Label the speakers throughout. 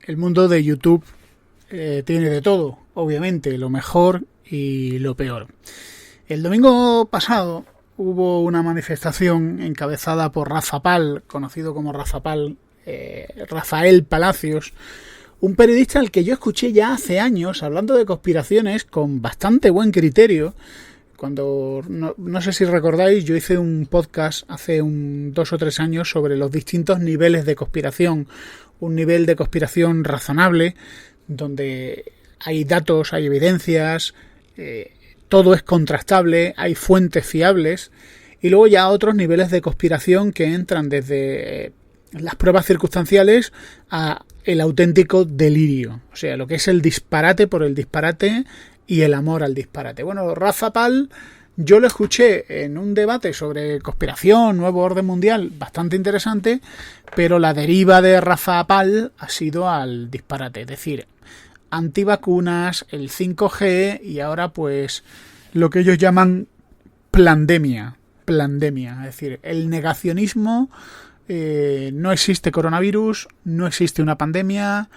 Speaker 1: el mundo de YouTube tiene de todo, obviamente, lo mejor y lo peor. El domingo pasado hubo una manifestación encabezada por Rafa Pal, conocido como Rafa Pal, Rafael Palacios, un periodista al que yo escuché ya hace años hablando de conspiraciones con bastante buen criterio. Cuando, no sé si recordáis, yo hice un podcast hace 2 o 3 años sobre los distintos niveles de conspiración. Un nivel de conspiración razonable, donde hay datos, hay evidencias, todo es contrastable, hay fuentes fiables. Y luego ya otros niveles de conspiración que entran desde las pruebas circunstanciales a el auténtico delirio. O sea, lo que es el disparate por el disparate y el amor al disparate. Bueno, Rafa Pal, yo lo escuché en un debate sobre conspiración, nuevo orden mundial, bastante interesante, pero la deriva de Rafa Pal ha sido al disparate. Es decir, antivacunas, el 5G y ahora pues lo que ellos llaman plandemia. Es decir, el negacionismo, no existe coronavirus, no existe una pandemia,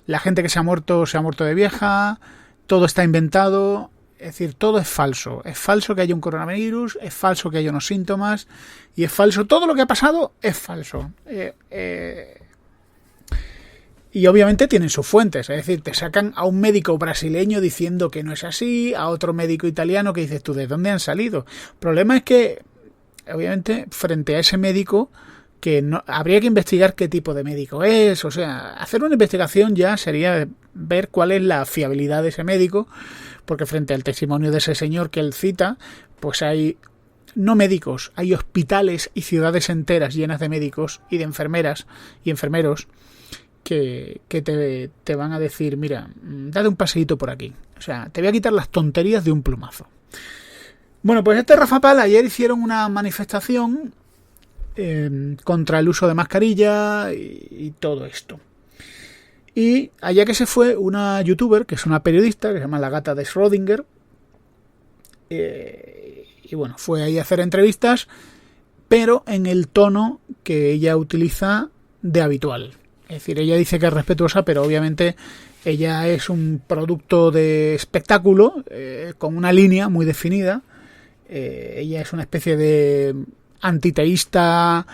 Speaker 1: la gente que se ha muerto de vieja, todo está inventado, es decir, todo es falso. Es falso que haya un coronavirus, es falso que haya unos síntomas y es falso, todo lo que ha pasado es falso. Y obviamente tienen sus fuentes, es decir, te sacan a un médico brasileño diciendo que no es así, a otro médico italiano que dices tú, ¿de dónde han salido? El problema es que, obviamente, frente a ese médico, que no, habría que investigar qué tipo de médico es, o sea, hacer una investigación ya sería ver cuál es la fiabilidad de ese médico, porque frente al testimonio de ese señor que él cita, pues hay no médicos, hay hospitales y ciudades enteras llenas de médicos y de enfermeras y enfermeros que te van a decir, mira, date un paseíto por aquí, o sea, te voy a quitar las tonterías de un plumazo. Bueno, pues este Rafa Pal ayer hicieron una manifestación contra el uso de mascarilla y todo esto. Y allá que se fue una youtuber, que es una periodista, que se llama La Gata de Schrödinger, y bueno, fue ahí a hacer entrevistas, pero en el tono que ella utiliza de habitual. Es decir, ella dice que es respetuosa, pero obviamente ella es un producto de espectáculo, con una línea muy definida. Ella es una especie de antiteísta,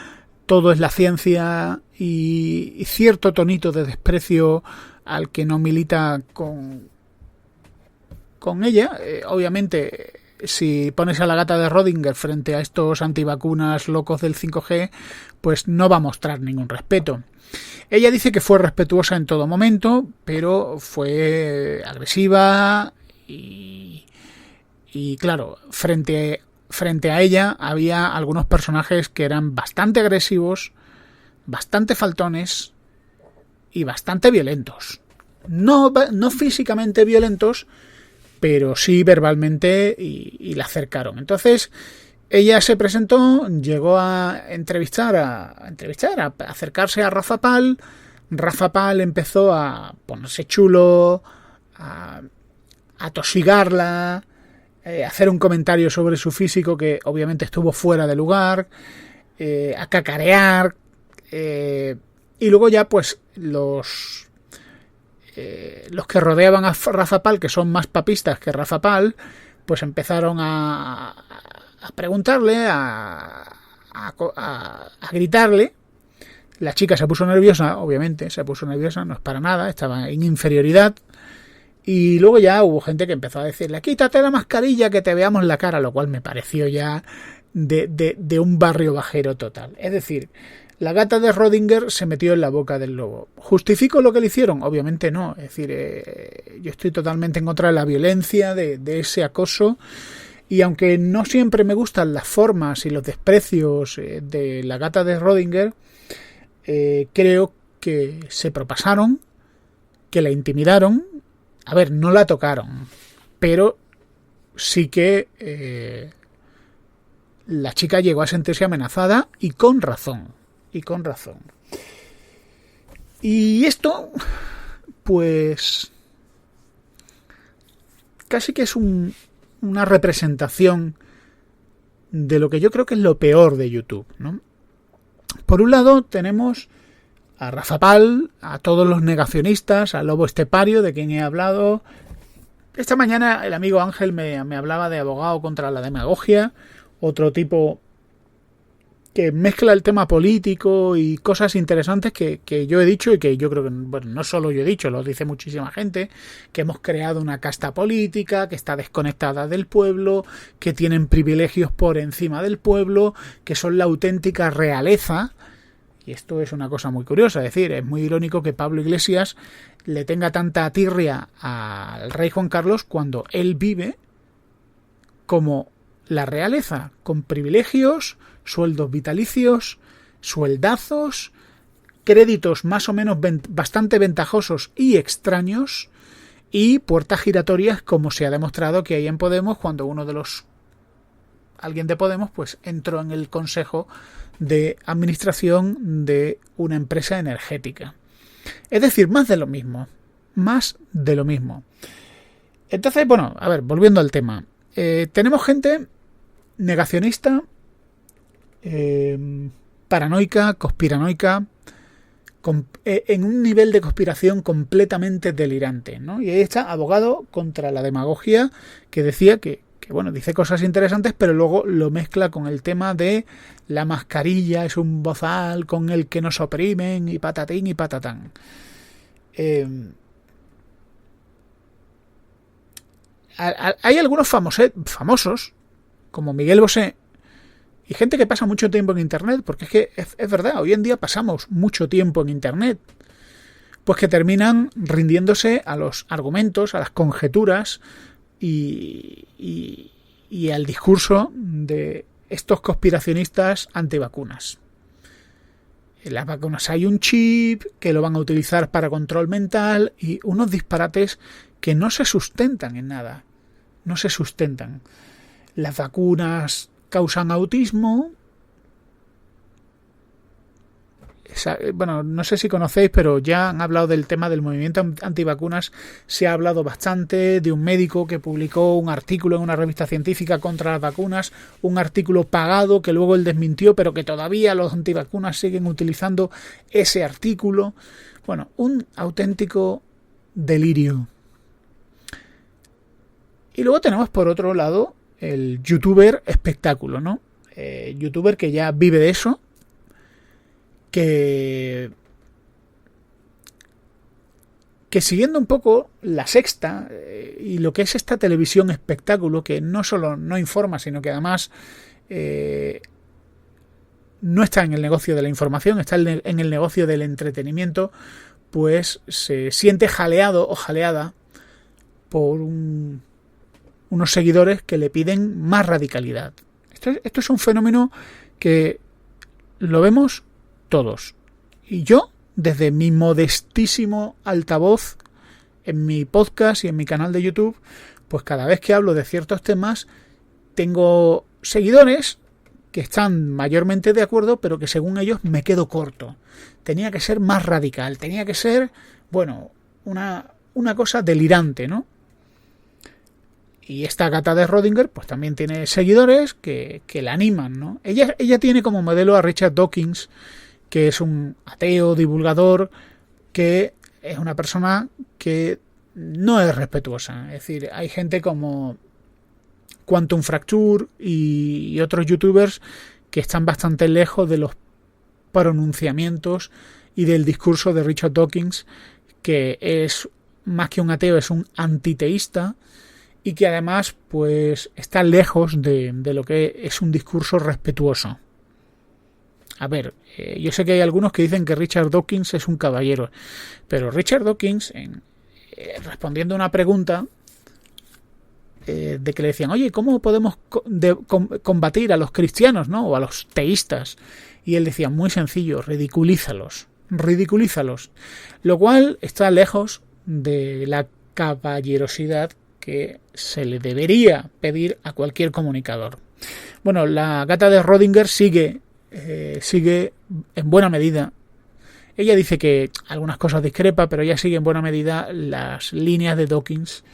Speaker 1: todo es la ciencia y cierto tonito de desprecio al que no milita con ella. Obviamente, si pones a la Gata de Schrödinger frente a estos antivacunas locos del 5G, pues no va a mostrar ningún respeto. Ella dice que fue respetuosa en todo momento, pero fue agresiva y claro, frente a ella había algunos personajes que eran bastante agresivos, bastante faltones y bastante violentos. No físicamente violentos, pero sí verbalmente y la acercaron. Entonces ella se presentó, llegó a acercarse a Rafa Pal. Rafa Pal empezó a ponerse chulo, a tosigarla, hacer un comentario sobre su físico que obviamente estuvo fuera de lugar, a cacarear, y luego ya pues los que rodeaban a Rafa Pal, que son más papistas que Rafa Pal, pues empezaron a preguntarle, a gritarle. La chica se puso nerviosa, obviamente, no es para nada, estaba en inferioridad. Y luego ya hubo gente que empezó a decirle, quítate la mascarilla que te veamos la cara, lo cual me pareció ya de un barrio bajero total. Es decir, la Gata de Schrödinger se metió en la boca del lobo. ¿Justifico lo que le hicieron? Obviamente no. Es decir, yo estoy totalmente en contra de la violencia, de ese acoso. Y aunque no siempre me gustan las formas y los desprecios de la Gata de Schrödinger, creo que se propasaron, que la intimidaron. A ver, no la tocaron, pero sí que la chica llegó a sentirse amenazada y con razón. Y esto, pues, casi que es una representación de lo que yo creo que es lo peor de YouTube, ¿no? Por un lado tenemos a Rafa Pal, a todos los negacionistas, al lobo estepario de quien he hablado. Esta mañana el amigo Ángel me hablaba de abogado contra la demagogia, otro tipo que mezcla el tema político y cosas interesantes que yo he dicho y que yo creo que, bueno, no solo yo he dicho, lo dice muchísima gente, que hemos creado una casta política que está desconectada del pueblo, que tienen privilegios por encima del pueblo, que son la auténtica realeza. Y esto es una cosa muy curiosa, es decir, es muy irónico que Pablo Iglesias le tenga tanta tirria al rey Juan Carlos cuando él vive como la realeza, con privilegios, sueldos vitalicios, sueldazos, créditos más o menos bastante ventajosos y extraños, y puertas giratorias, como se ha demostrado que hay en Podemos cuando alguien de Podemos pues entró en el consejo de administración de una empresa energética. Es decir, más de lo mismo. Entonces, bueno, a ver, volviendo al tema. Tenemos gente negacionista, paranoica, conspiranoica, en un nivel de conspiración completamente delirante, ¿no? Y ahí está abogado contra la demagogia, que decía que bueno, dice cosas interesantes, pero luego lo mezcla con el tema de la mascarilla es un bozal con el que nos oprimen y patatín y patatán. Hay algunos famosos, como Miguel Bosé, y gente que pasa mucho tiempo en Internet, porque es que es verdad, hoy en día pasamos mucho tiempo en Internet, pues que terminan rindiéndose a los argumentos, a las conjeturas y al discurso de estos conspiracionistas antivacunas. En las vacunas hay un chip que lo van a utilizar para control mental y unos disparates que no se sustentan en nada. No se sustentan. Las vacunas causan autismo. Bueno, no sé si conocéis, pero ya han hablado del tema del movimiento antivacunas. Se ha hablado bastante de un médico que publicó un artículo en una revista científica contra las vacunas, un artículo pagado que luego él desmintió, pero que todavía los antivacunas siguen utilizando ese artículo. Bueno, un auténtico delirio. Y luego tenemos por otro lado el youtuber espectáculo, ¿no? Youtuber que ya vive de eso, que siguiendo un poco La Sexta y lo que es esta televisión espectáculo, que no solo no informa, sino que además no está en el negocio de la información, está en el negocio del entretenimiento, pues se siente jaleado o jaleada por unos seguidores que le piden más radicalidad. Esto es un fenómeno que lo vemos todos. Y yo, desde mi modestísimo altavoz, en mi podcast y en mi canal de YouTube, pues cada vez que hablo de ciertos temas, tengo seguidores que están mayormente de acuerdo, pero que según ellos me quedo corto. Tenía que ser más radical, tenía que ser, bueno, una cosa delirante, ¿no? Y esta gata de Rodinger pues también tiene seguidores que la animan, ¿no? Ella tiene como modelo a Richard Dawkins, que es un ateo divulgador, que es una persona que no es respetuosa. Es decir, hay gente como Quantum Fracture y otros youtubers que están bastante lejos de los pronunciamientos y del discurso de Richard Dawkins, que es más que un ateo, es un antiteísta, y que además pues está lejos de lo que es un discurso respetuoso. A ver, yo sé que hay algunos que dicen que Richard Dawkins es un caballero, pero Richard Dawkins, respondiendo a una pregunta de que le decían, oye, ¿cómo podemos combatir a los cristianos, ¿no? O a los teístas? Y él decía, muy sencillo, ridiculízalos, lo cual está lejos de la caballerosidad que se le debería pedir a cualquier comunicador. Bueno, la gata de Rodinger sigue en buena medida. Ella dice que algunas cosas discrepa, pero ella sigue en buena medida las líneas de Dawkins,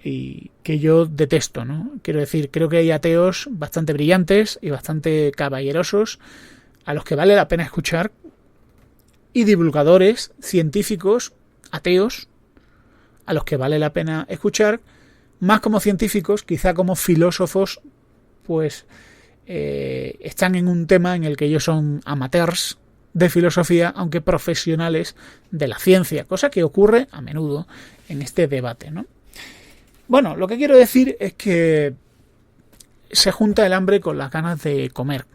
Speaker 1: y que yo detesto, ¿no? Quiero decir, creo que hay ateos bastante brillantes y bastante caballerosos a los que vale la pena escuchar, y divulgadores científicos ateos a los que vale la pena escuchar, más como científicos, quizá como filósofos, pues están en un tema en el que ellos son amateurs de filosofía, aunque profesionales de la ciencia, cosa que ocurre a menudo en este debate, ¿no? Bueno, lo que quiero decir es que se junta el hambre con las ganas de comer.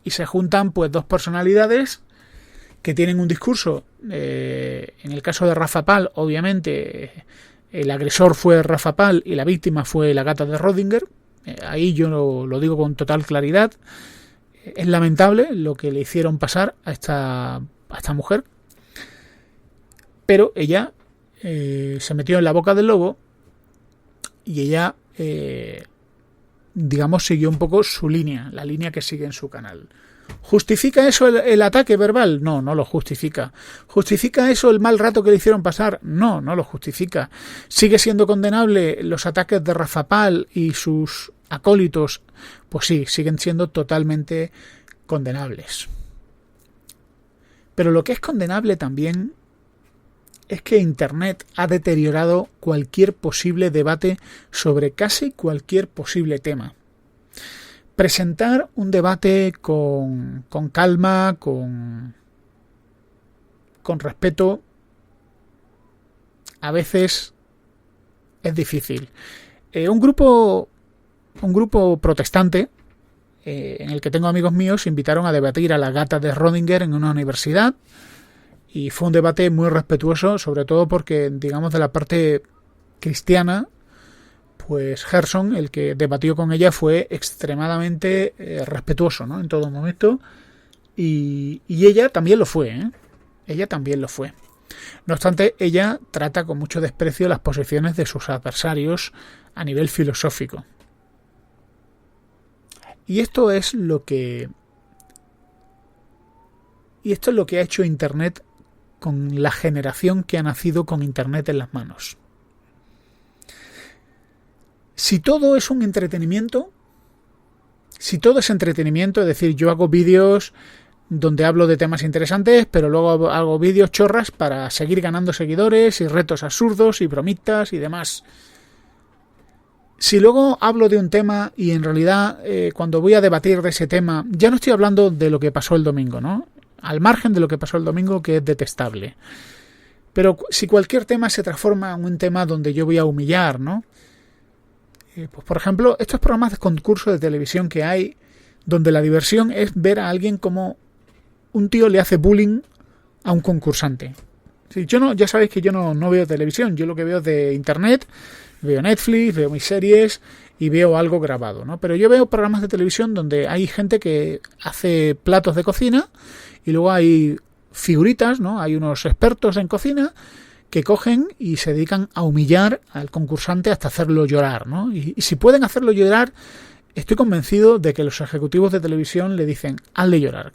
Speaker 1: Y se juntan pues dos personalidades que tienen un discurso. En el caso de Rafa Pal, obviamente, el agresor fue Rafa Pal y la víctima fue la gata de Rodinger. Ahí yo lo digo con total claridad. Es lamentable lo que le hicieron pasar a esta mujer. Pero ella se metió en la boca del lobo y ella, digamos, siguió un poco su línea, la línea que sigue en su canal. ¿Justifica eso el ataque verbal? No, no lo justifica. ¿Justifica eso el mal rato que le hicieron pasar? No, no lo justifica. ¿Sigue siendo condenable los ataques de Rafa Pal y sus acólitos? Pues sí, siguen siendo totalmente condenables. Pero lo que es condenable también es que Internet ha deteriorado cualquier posible debate sobre casi cualquier posible tema. Presentar un debate con calma, con respeto, a veces es difícil. Un grupo protestante, en el que tengo amigos míos, invitaron a debatir a la gata de Rodinger en una universidad, y fue un debate muy respetuoso, sobre todo porque, digamos, de la parte cristiana, pues Gerson, el que debatió con ella, fue extremadamente respetuoso, ¿no? En todo momento. Y ella también lo fue, ¿eh? Ella también lo fue. No obstante, ella trata con mucho desprecio las posiciones de sus adversarios a nivel filosófico. Y esto es lo que ha hecho Internet con la generación que ha nacido con Internet en las manos. Si todo es un entretenimiento, es decir, yo hago vídeos donde hablo de temas interesantes, pero luego hago vídeos chorras para seguir ganando seguidores y retos absurdos y bromitas y demás. Si luego hablo de un tema y en realidad cuando voy a debatir de ese tema, ya no estoy hablando de lo que pasó el domingo, ¿no? Al margen de lo que pasó el domingo, que es detestable. Pero si cualquier tema se transforma en un tema donde yo voy a humillar, ¿no? Pues por ejemplo, estos programas de concurso de televisión que hay, donde la diversión es ver a alguien como un tío le hace bullying a un concursante. Sí, ya sabéis que yo no veo televisión, yo lo que veo es de Internet, veo Netflix, veo mis series y veo algo grabado, ¿no? Pero yo veo programas de televisión donde hay gente que hace platos de cocina y luego hay figuritas, ¿no? Hay unos expertos en cocina que cogen y se dedican a humillar al concursante hasta hacerlo llorar, ¿no? Y si pueden hacerlo llorar, estoy convencido de que los ejecutivos de televisión le dicen, hazle llorar.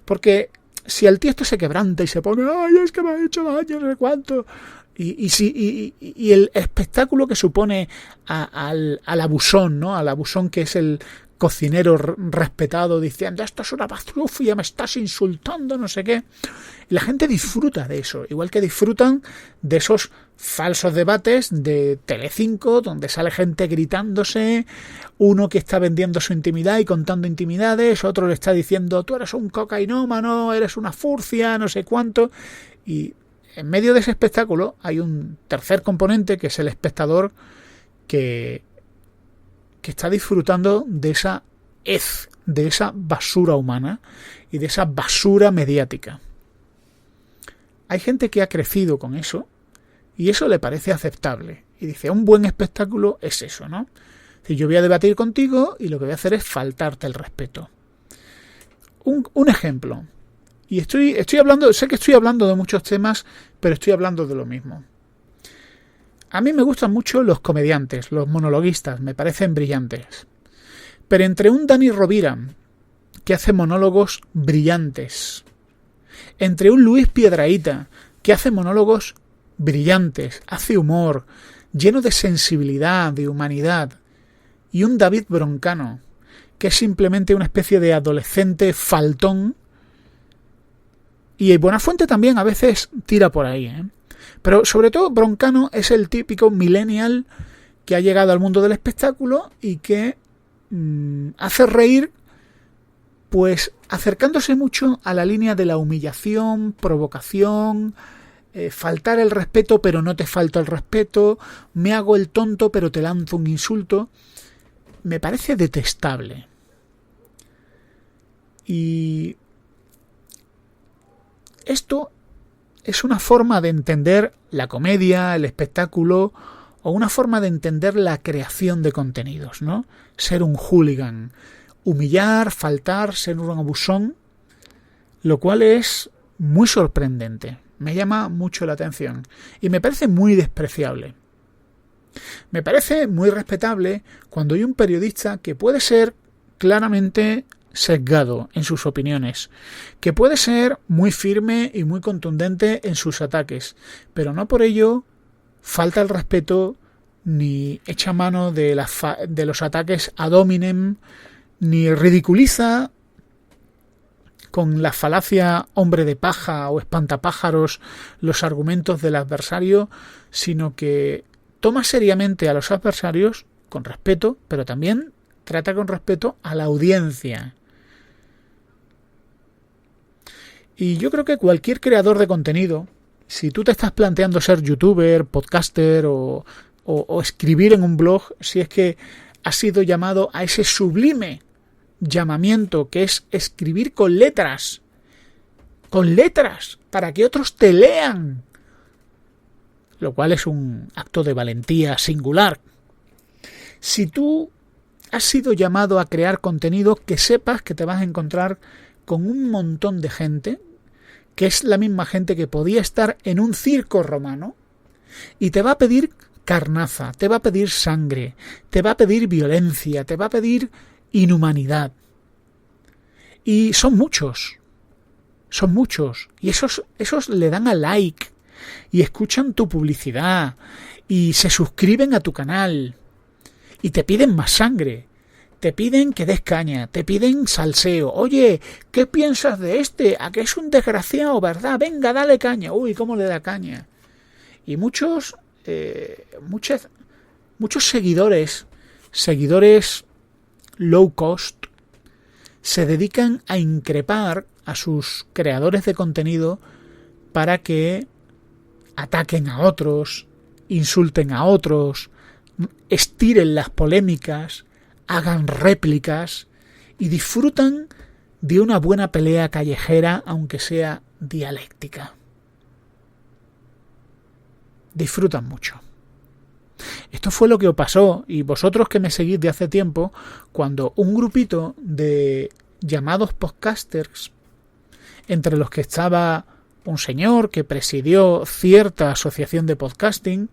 Speaker 1: Porque si el tío se quebranta y se pone, ay, es que me ha hecho daño, no sé cuánto, y el espectáculo que supone al abusón, ¿no? Al abusón, que es el cocinero respetado, diciendo, esto es una bazofia, me estás insultando, no sé qué. Y la gente disfruta de eso, igual que disfrutan de esos falsos debates de Telecinco, donde sale gente gritándose, uno que está vendiendo su intimidad y contando intimidades, otro le está diciendo, tú eres un cocainómano, eres una furcia, no sé cuánto. Y en medio de ese espectáculo hay un tercer componente, que es el espectador, que está disfrutando de esa de esa basura humana y de esa basura mediática. Hay gente que ha crecido con eso y eso le parece aceptable. Y dice, un buen espectáculo es eso, ¿no? Si yo voy a debatir contigo y lo que voy a hacer es faltarte el respeto. Un ejemplo. Y estoy hablando, sé que estoy hablando de muchos temas, pero estoy hablando de lo mismo. A mí me gustan mucho los comediantes, los monologuistas, me parecen brillantes. Pero entre un Dani Rovira, que hace monólogos brillantes, entre un Luis Piedrahita, que hace monólogos brillantes, hace humor, lleno de sensibilidad, de humanidad, y un David Broncano, que es simplemente una especie de adolescente faltón, Y Buenafuente también a veces tira por ahí, ¿eh? Pero sobre todo Broncano es el típico millennial que ha llegado al mundo del espectáculo y que hace reír, pues acercándose mucho a la línea de la humillación, provocación, faltar el respeto pero no te falta el respeto, me hago el tonto pero te lanzo un insulto. Me parece detestable. Y esto es una forma de entender la comedia, el espectáculo, o una forma de entender la creación de contenidos, ¿no? Ser un hooligan, humillar, faltar, ser un abusón, lo cual es muy sorprendente. Me llama mucho la atención y me parece muy despreciable. Me parece muy respetable cuando hay un periodista que puede ser claramente sesgado en sus opiniones, que puede ser muy firme y muy contundente en sus ataques, pero no por ello falta el respeto ni echa mano de los ataques ad hominem, ni ridiculiza con la falacia hombre de paja o espantapájaros los argumentos del adversario, sino que toma seriamente a los adversarios con respeto, pero también trata con respeto a la audiencia. Y yo creo que cualquier creador de contenido, si tú te estás planteando ser youtuber, podcaster o escribir en un blog, si es que has sido llamado a ese sublime llamamiento que es escribir con letras, para que otros te lean, lo cual es un acto de valentía singular. Si tú has sido llamado a crear contenido, que sepas que te vas a encontrar con un montón de gente, que es la misma gente que podía estar en un circo romano, y te va a pedir carnaza, te va a pedir sangre, te va a pedir violencia, te va a pedir inhumanidad. Y son muchos, y esos le dan a like, y escuchan tu publicidad, y se suscriben a tu canal, y te piden más sangre, te piden que des caña, te piden salseo. Oye, ¿qué piensas de este? ¿A que es un desgraciado, verdad? Venga, dale caña. Uy, ¿cómo le da caña? Y muchos seguidores low cost, se dedican a increpar a sus creadores de contenido para que ataquen a otros, insulten a otros, estiren las polémicas, hagan réplicas y disfrutan de una buena pelea callejera, aunque sea dialéctica. Disfrutan mucho. Esto fue lo que os pasó, y vosotros que me seguís de hace tiempo, cuando un grupito de llamados podcasters, entre los que estaba un señor que presidió cierta asociación de podcasting,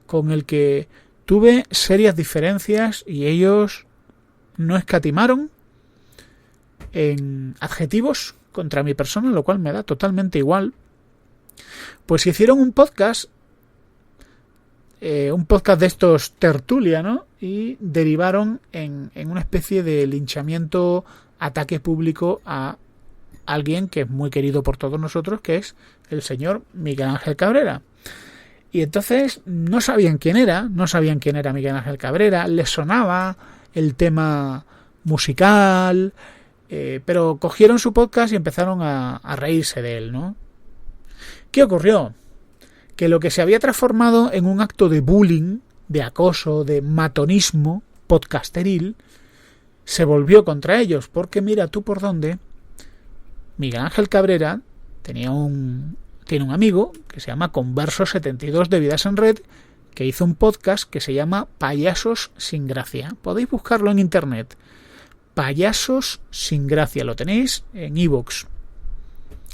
Speaker 1: con el que tuve serias diferencias y ellos no escatimaron en adjetivos contra mi persona, lo cual me da totalmente igual, pues hicieron un podcast de estos tertulia, ¿no? Y derivaron en una especie de linchamiento, ataque público a alguien que es muy querido por todos nosotros, que es el señor Miguel Ángel Cabrera. Y entonces no sabían quién era Miguel Ángel Cabrera, les sonaba el tema musical, pero cogieron su podcast y empezaron a reírse de él, ¿no? ¿Qué ocurrió? Que lo que se había transformado en un acto de bullying, de acoso, de matonismo podcasteril, se volvió contra ellos, porque mira tú por dónde. Miguel Ángel Cabrera tiene un amigo que se llama Converso72 de Vidas en Red, que hizo un podcast que se llama Payasos sin Gracia. Podéis buscarlo en internet. Payasos sin Gracia, lo tenéis en iVoox.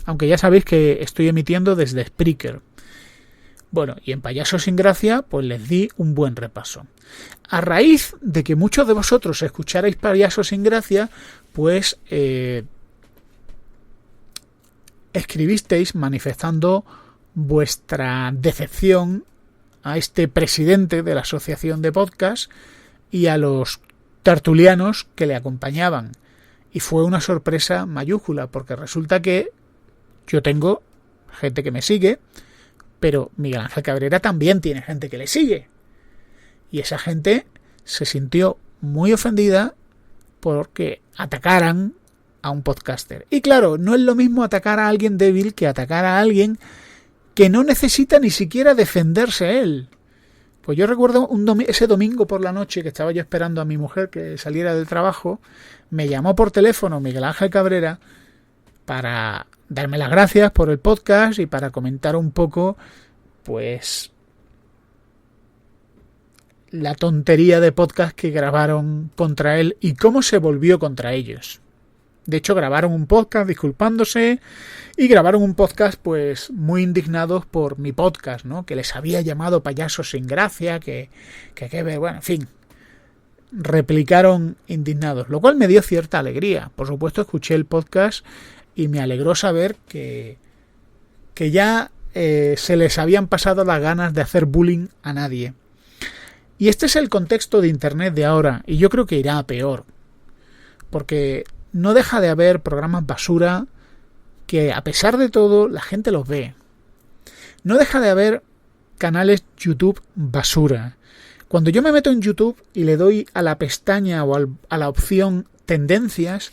Speaker 1: Aunque ya sabéis que estoy emitiendo desde Spreaker. Bueno, y en Payasos sin Gracia, pues les di un buen repaso. A raíz de que muchos de vosotros escucharais Payasos sin Gracia, pues escribisteis manifestando vuestra decepción a este presidente de la asociación de podcast y a los tertulianos que le acompañaban. Y fue una sorpresa mayúscula, porque resulta que Yo tengo gente que me sigue, pero Miguel Ángel Cabrera también tiene gente que le sigue. Y esa gente se sintió muy ofendida porque atacaran a un podcaster. Y claro, no es lo mismo atacar a alguien débil que atacar a alguien que no necesita ni siquiera defenderse él. Pues yo recuerdo ese domingo por la noche que estaba yo esperando a mi mujer que saliera del trabajo, me llamó por teléfono Miguel Ángel Cabrera para darme las gracias por el podcast y para comentar un poco, pues, la tontería de podcast que grabaron contra él y cómo se volvió contra ellos. De hecho, grabaron un podcast disculpándose y grabaron un podcast pues muy indignados por mi podcast, ¿no? Que les había llamado payasos sin gracia, bueno, en fin, replicaron indignados, lo cual me dio cierta alegría. Por supuesto, escuché el podcast y me alegró saber que ya se les habían pasado las ganas de hacer bullying a nadie. Y este es el contexto de Internet de ahora, y yo creo que irá a peor, porque no deja de haber programas basura que, a pesar de todo, la gente los ve. No deja de haber canales YouTube basura. Cuando yo me meto en YouTube y le doy a la pestaña o a la opción tendencias,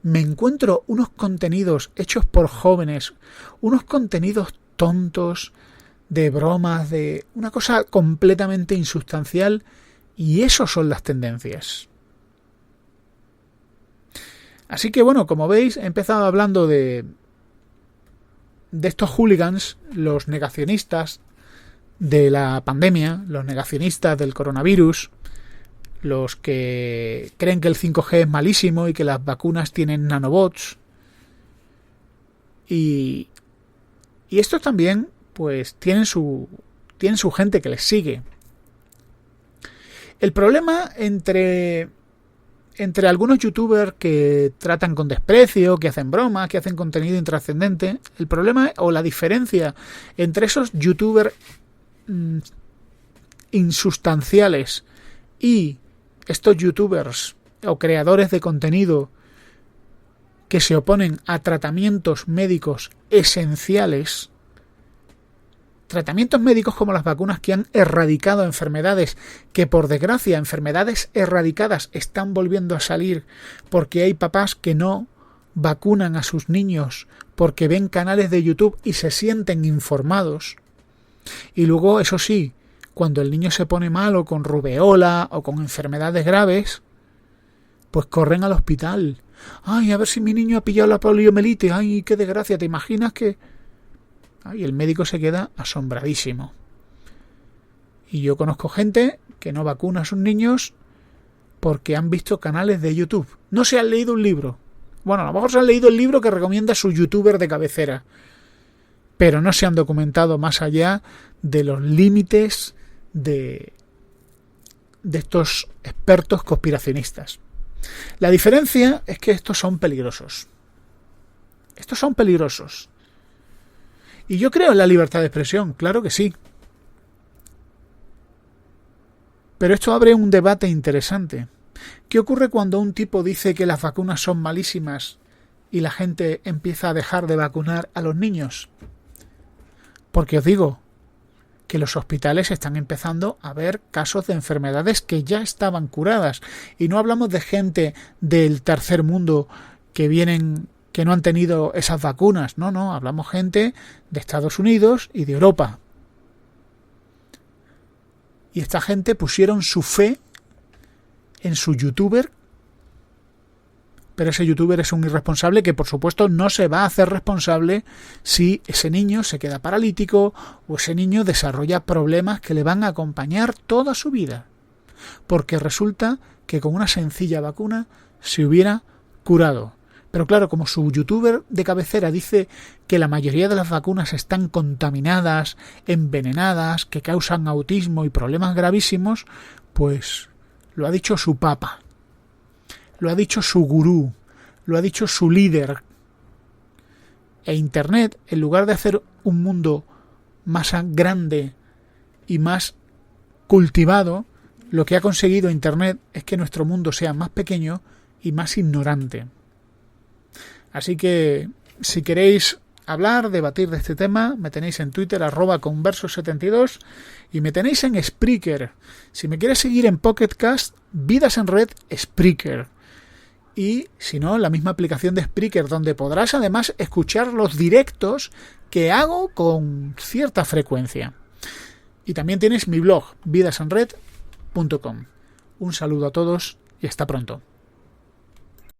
Speaker 1: me encuentro unos contenidos hechos por jóvenes, unos contenidos tontos, de bromas, de una cosa completamente insustancial, y eso son las tendencias. Así que bueno, como veis, he empezado hablando de estos hooligans, los negacionistas de la pandemia, los negacionistas del coronavirus, los que creen que el 5G es malísimo y que las vacunas tienen nanobots. Y estos también, pues, tienen su gente que les sigue. El problema entre algunos youtubers que tratan con desprecio, que hacen bromas, que hacen contenido intrascendente, el problema o la diferencia entre esos youtubers insustanciales y estos youtubers o creadores de contenido que se oponen a tratamientos médicos esenciales, tratamientos médicos como las vacunas que han erradicado enfermedades, que por desgracia enfermedades erradicadas están volviendo a salir porque hay papás que no vacunan a sus niños porque ven canales de YouTube y se sienten informados. Y luego, eso sí, cuando el niño se pone malo con rubeola o con enfermedades graves, pues corren al hospital. Ay, a ver si mi niño ha pillado la poliomielitis. Ay, qué desgracia, ¿te imaginas que...? Y el médico se queda asombradísimo. Y yo conozco gente que no vacuna a sus niños porque han visto canales de YouTube. No se han leído un libro. Bueno, a lo mejor se han leído el libro que recomienda su youtuber de cabecera, pero no se han documentado más allá de los límites de estos expertos conspiracionistas. La diferencia es que estos son peligrosos. Estos son peligrosos. Y yo creo en la libertad de expresión, claro que sí. Pero esto abre un debate interesante. ¿Qué ocurre cuando un tipo dice que las vacunas son malísimas y la gente empieza a dejar de vacunar a los niños? Porque os digo que los hospitales están empezando a ver casos de enfermedades que ya estaban curadas. Y no hablamos de gente del tercer mundo que vienen... que no han tenido esas vacunas. No, hablamos gente de Estados Unidos y de Europa. Y esta gente pusieron su fe en su youtuber, pero ese youtuber es un irresponsable que por supuesto no se va a hacer responsable si ese niño se queda paralítico o ese niño desarrolla problemas que le van a acompañar toda su vida. Porque resulta que con una sencilla vacuna se hubiera curado. Pero claro, como su youtuber de cabecera dice que la mayoría de las vacunas están contaminadas, envenenadas, que causan autismo y problemas gravísimos, pues lo ha dicho su papa, lo ha dicho su gurú, lo ha dicho su líder. E Internet, en lugar de hacer un mundo más grande y más cultivado, lo que ha conseguido Internet es que nuestro mundo sea más pequeño y más ignorante. Así que, si queréis hablar, debatir de este tema, me tenéis en Twitter @converso72 y me tenéis en Spreaker. Si me quieres seguir en Pocket Cast, Vidas en Red Spreaker. Y si no, la misma aplicación de Spreaker, donde podrás además escuchar los directos que hago con cierta frecuencia. Y también tienes mi blog, vidasenred.com. Un saludo a todos y hasta pronto.